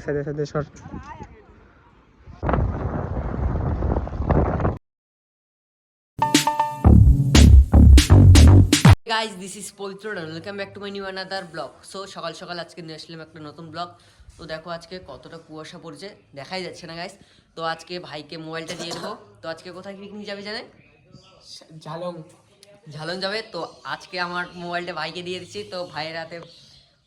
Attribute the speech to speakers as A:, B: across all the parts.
A: সাথে সাথে সর।
B: গাইজ দিস ইজ পবিত্র welcome back to my new another blog. So সকাল সকাল আজকে নিয়ে আসলাম একটা নতুন ব্লগ। তো দেখো আজকে কতটা কুয়াশা পড়ছে, দেখাই যাচ্ছে না গাইজ। তো আজকে ভাইকে মোবাইলটা দিয়ে দেবো। তো আজকে কোথায় পিকনিক যাবে জানে? ঝালন যাবে। তো আজকে আমার মোবাইলটা ভাইকে দিয়ে দিচ্ছি, তো ভাইয়ের হাতে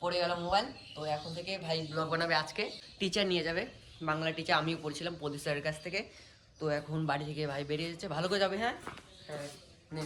B: পড়ে গেল মোবাইল। তো এখন থেকে ভাই ব্লগ বানাবে। আজকে টিচার নিয়ে যাবে, বাংলা টিচার, আমিও পড়ছিলাম প্রদীপ স্যারের কাছ থেকে। তো এখন বাড়ি থেকে ভাই বেরিয়ে যাচ্ছে, ভালো করে যাবে। হ্যাঁ হ্যাঁ নে।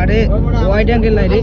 A: আরে ওয়াইড অ্যাঙ্গেল নাই রে।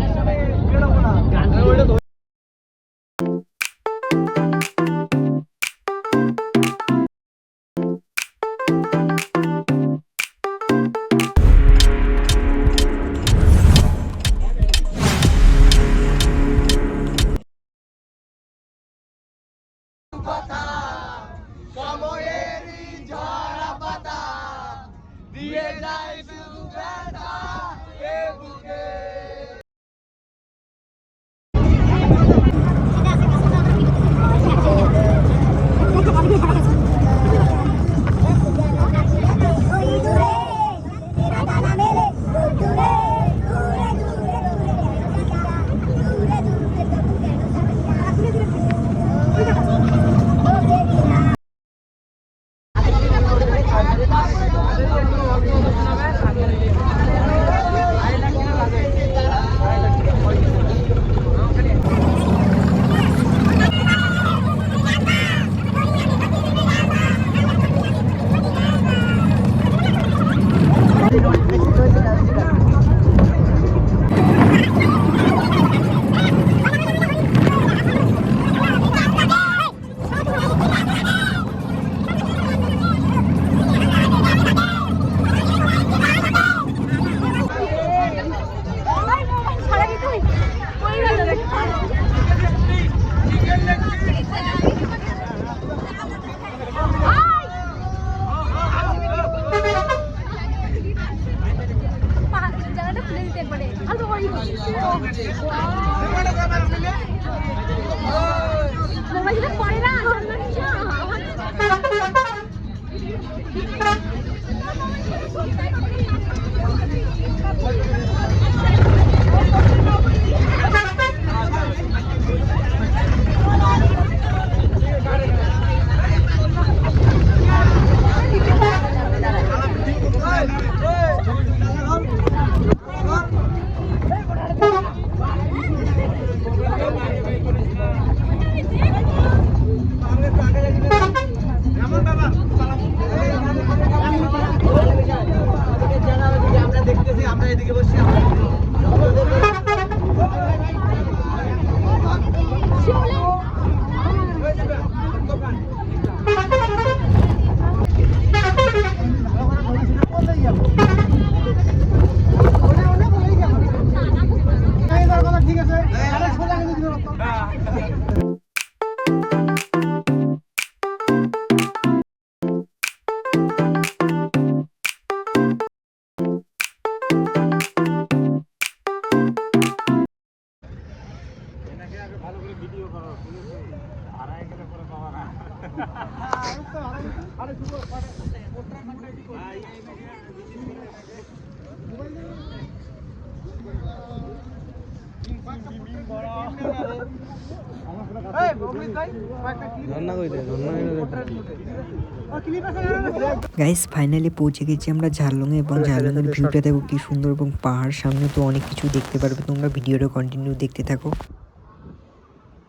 C: গাইস ফাইনালি পৌঁছে গেছি আমরা ঝালংয়ে, এবং ঝালংয়ের ভিউটা দেখো কি সুন্দর, এবং পাহাড় সামনে তো অনেক কিছু দেখতে পারবে তোমরা। ভিডিওটা কন্টিনিউ দেখতে থাকো।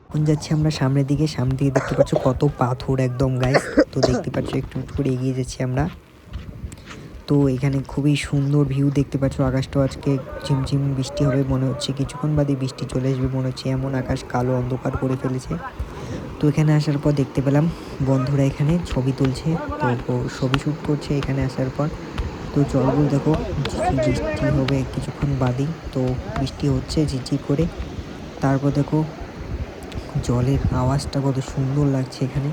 C: এখন যাচ্ছি আমরা সামনের দিকে, সামনে দিকে দেখতে পাচ্ছ কত পাথর একদম গাইস। তো দেখতে পাচ্ছ একটু একটু করে এগিয়ে যাচ্ছি আমরা। তো এখানে খুবই সুন্দর ভিউ দেখতে পাচ্ছ। আকাশটা আজকে ঝিমঝিম বৃষ্টি হবে মনে হচ্ছে, কিছুক্ষণ বাদে বৃষ্টি চলে আসবে মনে হচ্ছে, এমন আকাশ কালো অন্ধকার করে ফেলেছে। তো এখানে আসার পর দেখতে পেলাম বন্ধুরা এখানে ছবি তুলছে, তো ছবি শ্যুট করছে এখানে আসার পর। তো জলগুলো দেখো বৃষ্টি হবে কিছুক্ষণ বাদেই, তো বৃষ্টি হচ্ছে ঝিরঝির করে। তারপর দেখো জলের আওয়াজটা কত সুন্দর লাগছে এখানে।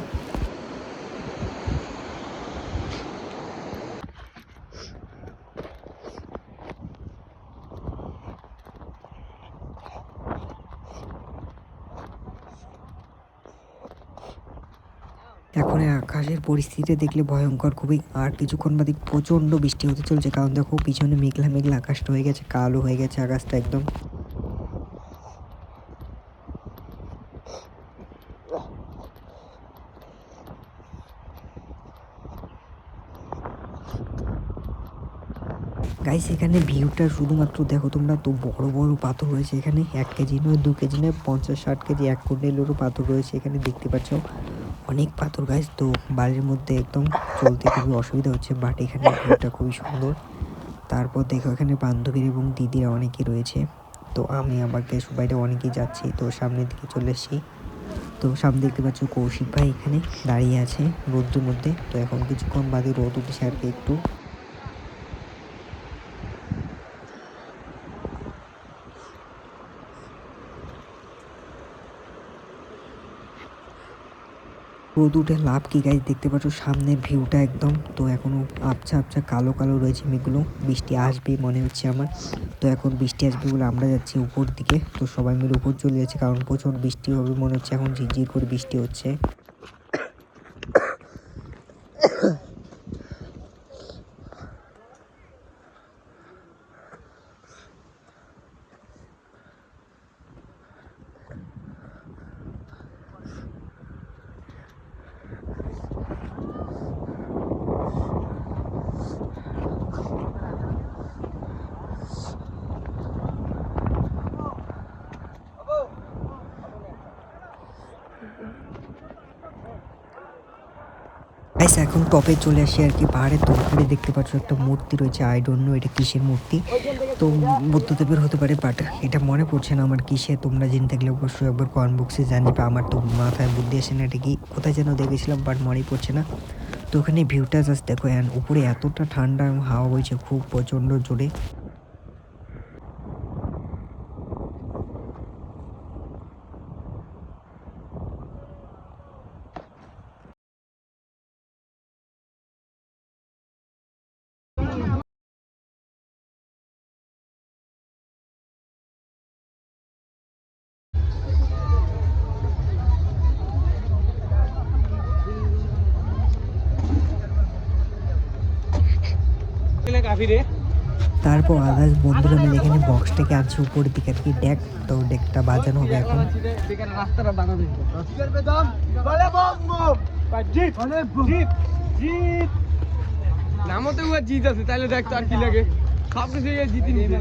C: এখন আকাশের পরিস্থিতি দেখলে ভয়ঙ্কর খুবই, আর কিছুক্ষণ বাদে প্রচণ্ড বৃষ্টি হতে চলছে, কারণ দেখো পিছনে মেঘলা মেঘলা আকাশটা হয়ে গেছে, কালো হয়ে গেছে আকাশটা একদম। গাইস এখানে ভিউটা শুধুমাত্র দেখো তোমরা, তো বড় বড় পাথর রয়েছে এখানে, 1 কেজি নয় 2 কেজি নয় 50-60 কেজি 1 কুইন্টালেরও পাথর রয়েছে এখানে, দেখতে পাচ্ছ অনেক পাথর গাইস। তো বাড়ির মধ্যে একদম চলতে খুবই অসুবিধা হচ্ছে, বাট এখানে ভিউটা খুবই সুন্দর। তারপর দেখো এখানে বান্ধবীর এবং দিদিরা অনেকেই রয়েছে, তো আমি আমাকে সবাইটা অনেকেই যাচ্ছি, তো সামনের দিকে চলে এসেছি। তো সামনে দেখতে পাচ্ছ কৌশিক ভাই এখানে দাঁড়িয়ে আছে রোদ্রের মধ্যে, তো এখন কিছুক্ষণ বাদে রোদ উঠেছে আর কি একটু। রোদ উঠে লাভ কি গাইজ, দেখতে পাচ্ছ সামনের ভিউটা একদম, তো এখনও আবছা আবছা কালো কালো রয়েছে মেঘগুলো, বৃষ্টি আসবে মনে হচ্ছে আমার। তো এখন বৃষ্টি আসবে বলে আমরা যাচ্ছি উপর দিকে, তো সবাই মিলে উপর চলে যাচ্ছে, কারণ প্রচুর বৃষ্টি হবে মনে হচ্ছে, এখন ঝিরঝির করে বৃষ্টি হচ্ছে। গাইস এখন টপে চলে আসি আর কি পাহাড়ের, তো উপরে দেখতে পাচ্ছ একটা মূর্তি রয়েছে, আই ডোন্ট নো এটা কিসের মূর্তি, তো বুদ্ধদেবের হতে পারে, বাট এটা মনে পড়ছে না আমার কিসে। তোমরা জেনে থাকলে অবশ্যই একবার কমেন্ট বক্সে জানিয়ে, আমার তো মাথায় বুদ্ধি আসে না এটা কি, কোথায় যেন দেখেছিলাম বাট মনে পড়ছে না। তো ওখানে ভিউটা জাস্ট দেখো, উপরে এতটা ঠান্ডা এবং হাওয়া বইছে খুব প্রচণ্ড জোরে। তারপর আদার্স বন্ধুরা মিলে এখানে বক্সটাকে আনছে উপরের দিকে আর কি, ডেক, তো ডেকটা বাজানো হবে এখন।
A: রাস্তাটা বানানো নামও তো জিত আছে, তাহলে দেখ তো আর কি লাগে, সব কিছু জিতি নিতে।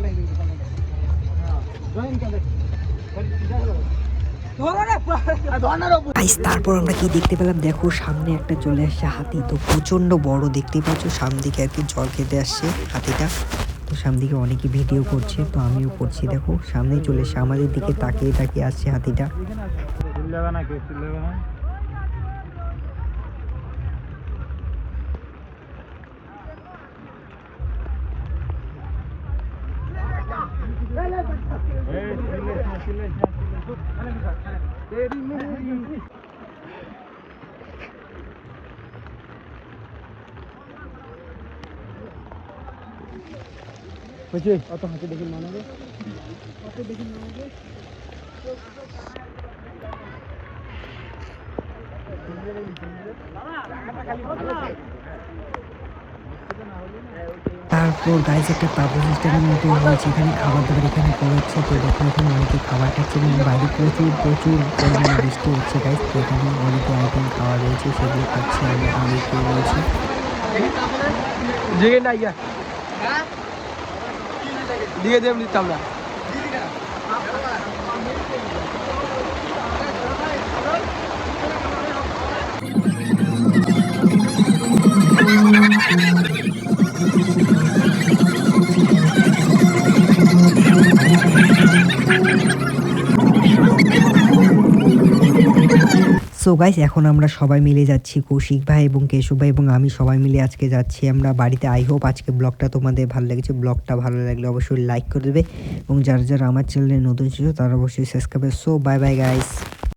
C: তারপর আমরা কি দেখতে পেলাম, দেখো সামনে একটা চলে আসছে হাতি, তো প্রচন্ড বড় দেখতে পাচ্ছ, সামনে দিকে আর কি জল খেতে আসছে হাতিটা, তো সামনে দিকে অনেকে ভিডিও করছে, তো আমিও করছি, দেখো সামনেই চলে এসে আমাদের দিকে তাকিয়ে তাকিয়ে আসছে হাতিটা।
A: অত হাতে দেখি মানাবে, অত দেখি মানাবে।
C: তারপর গাইস একটা পাবলিক সিস্টেমের মতো হয়েছে, এখানে খাবার দাবার এখানে করা হচ্ছে, তো দেখো এখানে অনেকে খাবার খাচ্ছে এবং বাইরে প্রচুর প্রচুর পরিমাণে বৃষ্টি হচ্ছে গাইস, তো এখানে অনেকে আইটেম খাওয়া রয়েছে সেগুলো খাচ্ছে, আমি অনেকে রয়েছে।
A: দিয়ে দেব নিতাম না।
C: সো সো গাইস এখন আমরা সবাই মিলে যাচ্ছি, কৌশিক ভাই এবং কেশব ভাই এবং আমি সবাই মিলে আজকে যাচ্ছি আমরা বাড়িতে। আই হোপ আজকে ব্লগটা তোমাদের ভালো লেগেছে। ব্লগটা ভালো লাগলে অবশ্যই লাইক করে দেবে এবং যারা যারা আমার চ্যানেলে নতুন ছিল তারা অবশ্যই subscribe. So bye bye guys.